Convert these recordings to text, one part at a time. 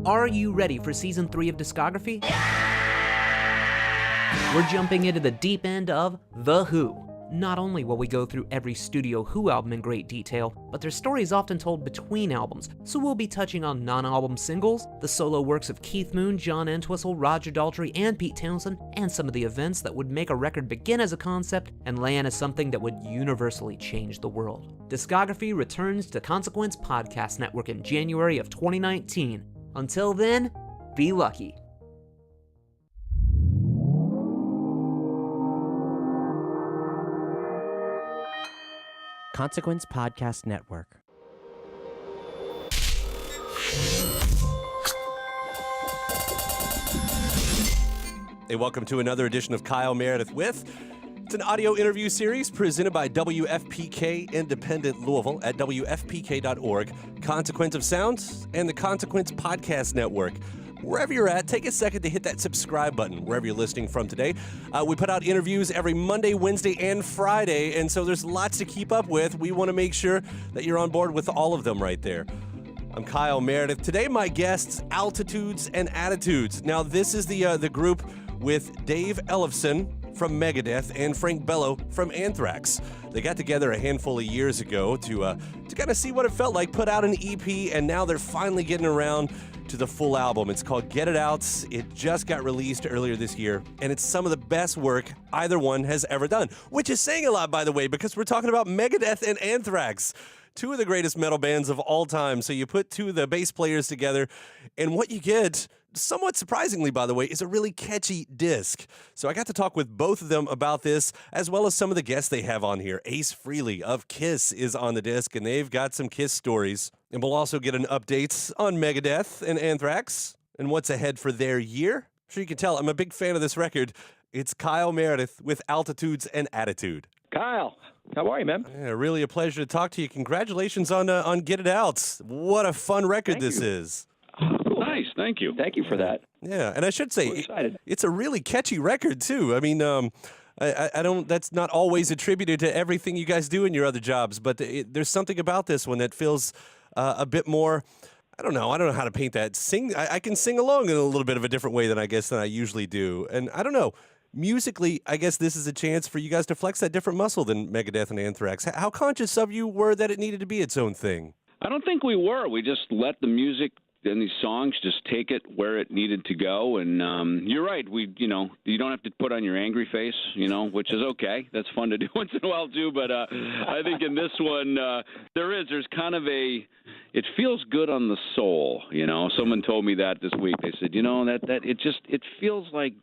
Are you ready for Season 3 of Discography? We're jumping into the deep end of The Who. Not only will we go through every Studio Who album in great detail, but their story is often told between albums, so we'll be touching on non-album singles, the solo works of Keith Moon, John Entwistle, Roger Daltrey, and Pete Townsend, and some of the events that would make a record begin as a concept and land as something that would universally change the world. Discography returns to Consequence Podcast Network in January of 2019. Until then, be lucky. Consequence Podcast Network. Hey, welcome to another edition of Kyle Meredith with. It's an audio interview series presented by WFPK Independent Louisville at WFPK.org, Consequence of Sound, and the Consequence Podcast Network. Wherever you're at, take a second to hit that subscribe button, wherever you're listening from today. We put out interviews every Monday, Wednesday, and Friday, and so there's lots to keep up with. We want to make sure that you're on board with all of them right there. I'm Kyle Meredith. Today, my guests, Altitudes and Attitudes. Now, this is the group with Dave Ellefson from Megadeth and Frank Bello from Anthrax. They got together a handful of years ago to kind of see what it felt like, put out an EP, and now they're finally getting around to the full album. It's called Get It Out. It just got released earlier this year, and it's some of the best work either one has ever done, which is saying a lot, by the way, because we're talking about Megadeth and Anthrax, two of the greatest metal bands of all time. So you put two of the bass players together, and what you get, somewhat surprisingly, by the way, is a really catchy disc. So I got to talk with both of them about this, as well as some of the guests they have on here. Ace Frehley of Kiss is on the disc, and they've got some Kiss stories. And we'll also get an update on Megadeth and Anthrax and what's ahead for their year. I'm sure you can tell I'm a big fan of this record. It's Kyle Meredith with Altitudes and Attitude. Kyle, how are you, man? Yeah, really a pleasure to talk to you. Congratulations on Get It Out. What a fun record this is. Nice, thank you. Thank you for that. Yeah, and I should say, it's a really catchy record, too. I mean, I don't. That's not always attributed to everything you guys do in your other jobs, but there's something about this one that feels a bit more. I don't know how to paint that. I can sing along in a little bit of a different way than I usually do, and I don't know. Musically, I guess this is a chance for you guys to flex that different muscle than Megadeth and Anthrax. How conscious of you were that it needed to be its own thing? I don't think we were. We just let the music and these songs just take it where it needed to go. And you're right. You don't have to put on your angry face, which is okay. That's fun to do once in a while too. But I think in this one, there's kind of it feels good on the soul. Someone told me that this week. They said, it feels like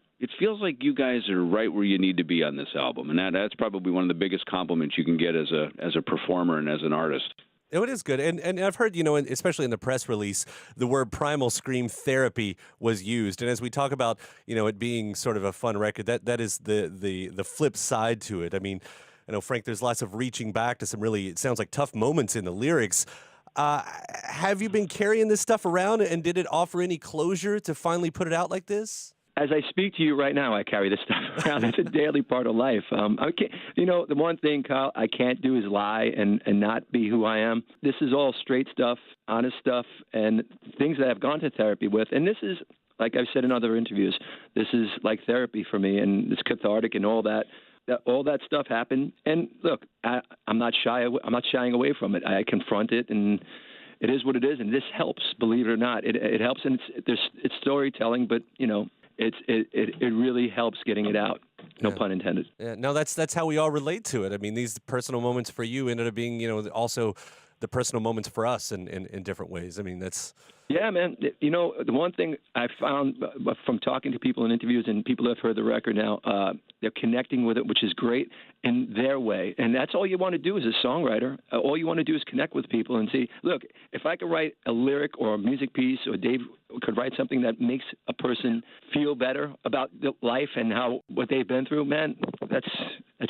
you guys are right where you need to be on this album. And that's probably one of the biggest compliments you can get as a performer and as an artist. Oh, it is good. And I've heard, especially in the press release, the word primal scream therapy was used. And as we talk about, it being sort of a fun record, that is the flip side to it. I mean, I know, Frank, there's lots of reaching back to some really, it sounds like, tough moments in the lyrics. Have you been carrying this stuff around, and did it offer any closure to finally put it out like this? As I speak to you right now, I carry this stuff around. It's a daily part of life. The one thing, Kyle, I can't do is lie and not be who I am. This is all straight stuff, honest stuff, and things that I've gone to therapy with. And this is, like I've said in other interviews, this is like therapy for me, and it's cathartic and all that. All that stuff happened. And look, I'm not shying away from it. I confront it, and it is what it is. And this helps, believe it or not. It helps, and it's storytelling, but It really helps getting it out. No pun intended. Yeah, no, that's how we all relate to it. I mean, these personal moments for you ended up being, also the personal moments for us in different ways. I mean, that's... Yeah, man. The one thing I found from talking to people in interviews and people who have heard the record now, they're connecting with it, which is great in their way. And that's all you want to do as a songwriter. All you want to do is connect with people and see, look, if I could write a lyric or a music piece, or Dave could write something that makes a person feel better about life and what they've been through, man, that's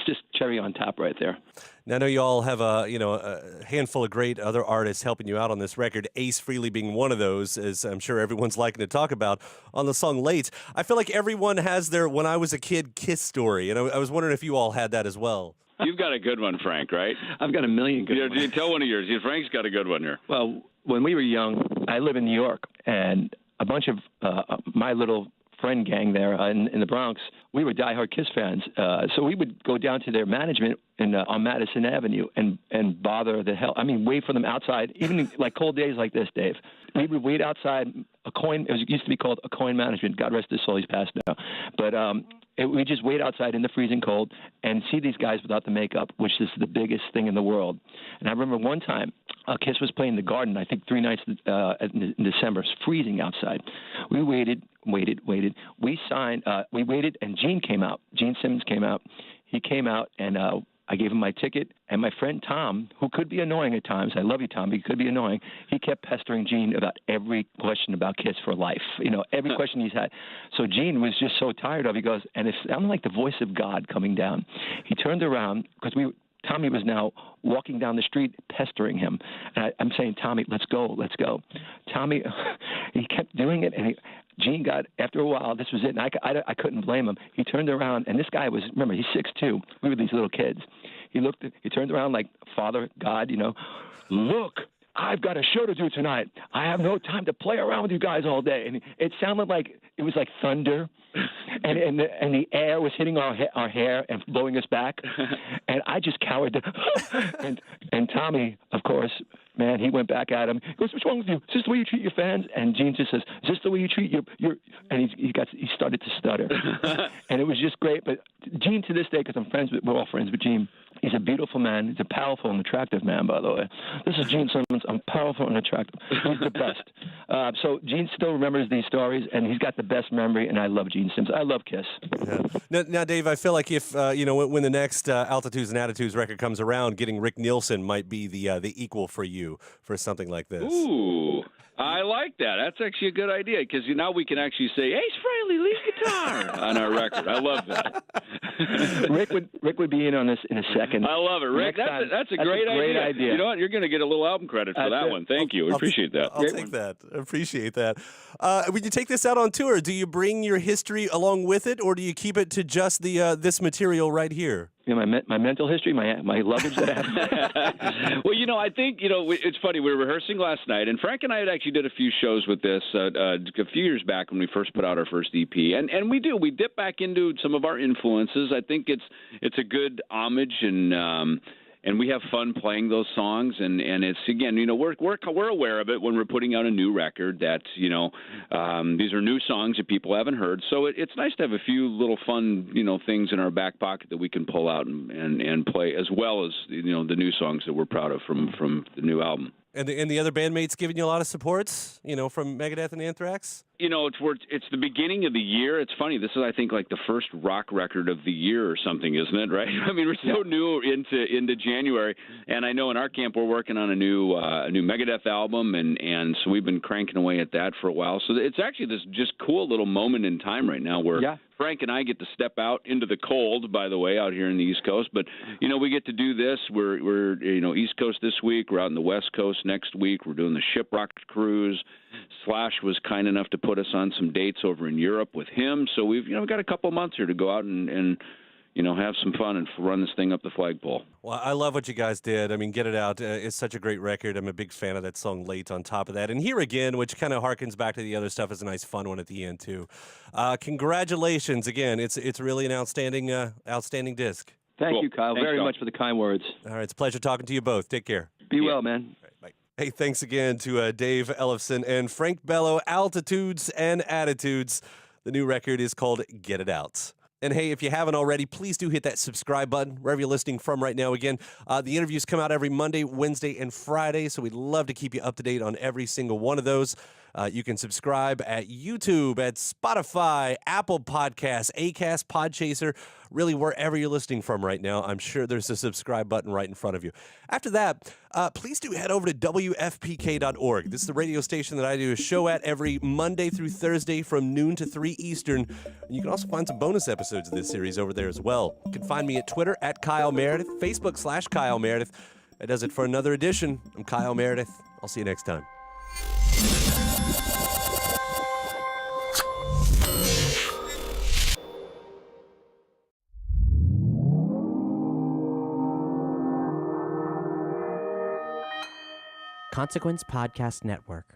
just cherry on top right there. Now, I know you all have a handful of great other artists helping you out on this record, Ace Frehley being one of those, as I'm sure everyone's liking to talk about on the song Late. I feel like everyone has their When I Was a Kid Kiss story, and I was wondering if you all had that as well. You've got a good one, Frank, right? I've got a million good ones. Tell one of yours. Frank's got a good one here. Well, when we were young, I live in New York, and a bunch of my little friend gang there in the Bronx, we were diehard Kiss fans. So we would go down to their management on Madison Avenue and bother the hell. I mean, wait for them outside, even like cold days like this, Dave. We would wait outside it used to be called a coin management. God rest his soul, he's passed now. But we just wait outside in the freezing cold and see these guys without the makeup, which is the biggest thing in the world. And I remember one time, Kiss was playing the Garden, I think 3 nights in December. It's freezing outside. We waited. We signed. We waited, and Gene came out. Gene Simmons came out. He came out, and I gave him my ticket. And my friend Tom, who could be annoying at times, I love you, Tom, but he could be annoying, he kept pestering Gene about every question about Kiss for life, every question he's had. So Gene was just so tired of it. He goes, and it sounded like the voice of God coming down. He turned around, because Tommy was now walking down the street pestering him. And I'm saying, Tommy, let's go. Tommy, he kept doing it, and Gene got, after a while, this was it, and I couldn't blame him. He turned around, and this guy was, remember, he's 6'2". We were these little kids. He turned around like Father God, look, I've got a show to do tonight. I have no time to play around with you guys all day. And it sounded like, it was like thunder, and the air was hitting our hair and blowing us back. And I just cowered. And Tommy, of course, man, he went back at him. He goes, "What's wrong with you? Is this the way you treat your fans?" And Gene just says, "Is this the way you treat your?" And he started to stutter, and it was just great. But Gene, to this day, because we're all friends with Gene. He's a beautiful man. He's a powerful and attractive man, by the way. This is Gene Simmons. I'm powerful and attractive. He's the best. So Gene still remembers these stories, and he's got the best memory. And I love Gene Simmons. I love Kiss. Yeah. Now, Dave, I feel like if when the next Altitudes and Attitudes record comes around, getting Rick Nielsen might be the equal for you for something like this. Ooh, I like that. That's actually a good idea, because now we can actually say, "Ace Frehley, lead guitar" on our record. I love that. Rick would be in on this in a second. I love it, Rick. That's a great idea. You know what? You're going to get a little album credit for that one. Thank you. We appreciate that. I'll take that. Appreciate that. When you take this out on tour, do you bring your history along with it, or do you keep it to just this material right here? My mental history, my luggage that I have. Well, I think, it's funny. We were rehearsing last night, and Frank and I had actually did a few shows with this a few years back when we first put out our first EP. And we we dip back into some of our influences. I think it's a good homage, and we have fun playing those songs, and it's, again, we're aware of it when we're putting out a new record that, these are new songs that people haven't heard. So it's nice to have a few little fun, things in our back pocket that we can pull out and play, as well as, the new songs that we're proud of from the new album. And the other bandmates giving you a lot of supports, from Megadeth and Anthrax? It's the beginning of the year. It's funny. This is, I think, like the first rock record of the year or something, isn't it? Right? I mean, we're so new into January, and I know in our camp we're working on a new Megadeth album, and so we've been cranking away at that for a while. So it's actually this just cool little moment in time right now where Frank and I get to step out into the cold, by the way, out here in the East Coast. But we get to do this. We're East Coast this week. We're out in the West Coast next week. We're doing the Shiprock cruise. Slash was kind enough to put us on some dates over in Europe with him. So we've got a couple months here to go out and have some fun and run this thing up the flagpole. Well, I love what you guys did. I mean, Get It Out is such a great record. I'm a big fan of that song Late on top of that. And Here Again, which kind of harkens back to the other stuff, is a nice fun one at the end, too. Congratulations. Again, it's really an outstanding disc. Thank you, Kyle, very much for the kind words. All right, it's a pleasure talking to you both. Take care. Be well, man. All right, bye. Hey, thanks again to Dave Ellefson and Frank Bello, Altitudes and Attitudes. The new record is called Get It Out. And hey, if you haven't already, please do hit that subscribe button wherever you're listening from right now. Again, the interviews come out every Monday, Wednesday, and Friday, so we'd love to keep you up to date on every single one of those. You can subscribe at YouTube, at Spotify, Apple Podcasts, Acast, Podchaser, really wherever you're listening from right now. I'm sure there's a subscribe button right in front of you. After that, please do head over to WFPK.org. This is the radio station that I do a show at every Monday through Thursday from noon to 3 Eastern. And you can also find some bonus episodes of this series over there as well. You can find me at Twitter at Kyle Meredith, Facebook/Kyle Meredith. That does it for another edition. I'm Kyle Meredith. I'll see you next time. Consequence Podcast Network.